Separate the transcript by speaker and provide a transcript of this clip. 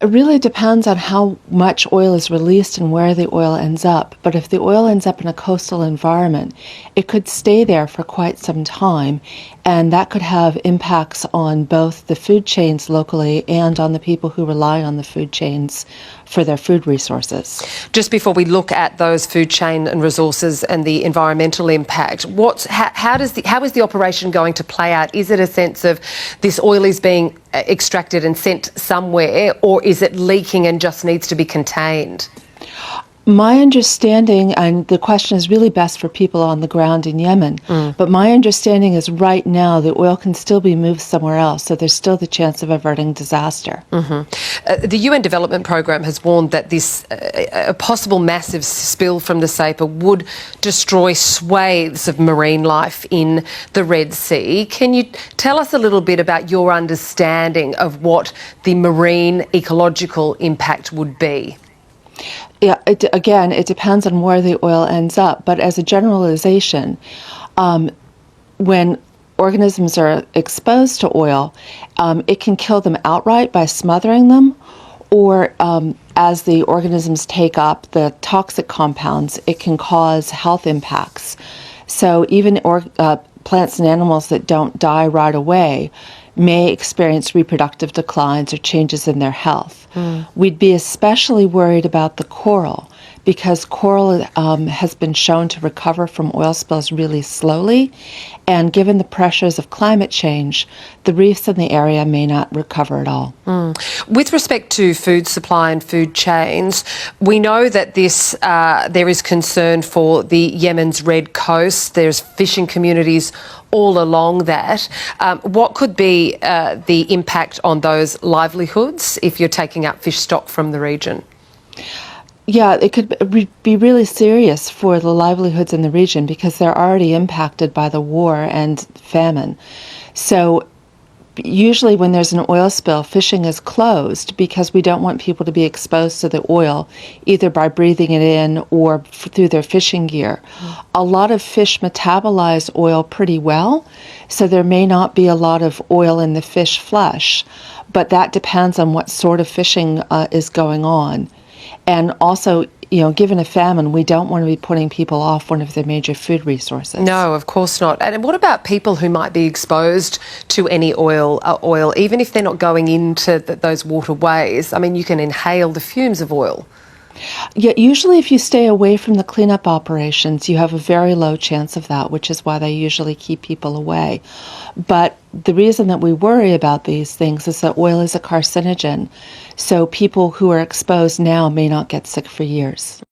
Speaker 1: It really depends on how much oil is released and where the oil ends up. But if the oil ends up in a coastal environment, it could stay there for quite some time, and that could have impacts on both the food chains locally and on the people who rely on the food chains for their food resources.
Speaker 2: Just before we look at those food chain and resources and the environmental impact, how is the operation going to play out? Is it a sense of this oil is being extracted and sent somewhere, or is it leaking and just needs to be contained?
Speaker 1: My understanding, and the question is really best for people on the ground in Yemen, but my understanding is right now the oil can still be moved somewhere else, so there's still the chance of averting disaster.
Speaker 2: The UN Development Programme has warned that this a possible massive spill from the Saper would destroy swathes of marine life in the Red Sea. Can you tell us a little bit about your understanding of what the marine ecological impact would be?
Speaker 1: Yeah, it depends on where the oil ends up. But as a generalization, when organisms are exposed to oil, it can kill them outright by smothering them, or as the organisms take up the toxic compounds, it can cause health impacts. So even plants and animals that don't die right away may experience reproductive declines or changes in their health. We'd be especially worried about the coral, because coral has been shown to recover from oil spills really slowly, and given the pressures of climate change, the reefs in the area may not recover at all.
Speaker 2: With respect to food supply and food chains, we know that there is concern for the Yemen's Red Coast. There's fishing communities all along that. What could be the impact on those livelihoods if you're taking up fish stock from the region?
Speaker 1: Yeah, it could be really serious for the livelihoods in the region because they're already impacted by the war and famine. So usually when there's an oil spill, fishing is closed because we don't want people to be exposed to the oil, either by breathing it in or through their fishing gear. A lot of fish metabolize oil pretty well, so there may not be a lot of oil in the fish flesh, but that depends on what sort of fishing is going on. And also, given a famine, we don't want to be putting people off one of their major food resources.
Speaker 2: No, of course not. And what about people who might be exposed to any oil, even if they're not going into those waterways? I mean, you can inhale the fumes of oil.
Speaker 1: Yeah, usually if you stay away from the cleanup operations, you have a very low chance of that, which is why they usually keep people away. But the reason that we worry about these things is that oil is a carcinogen, so people who are exposed now may not get sick for years.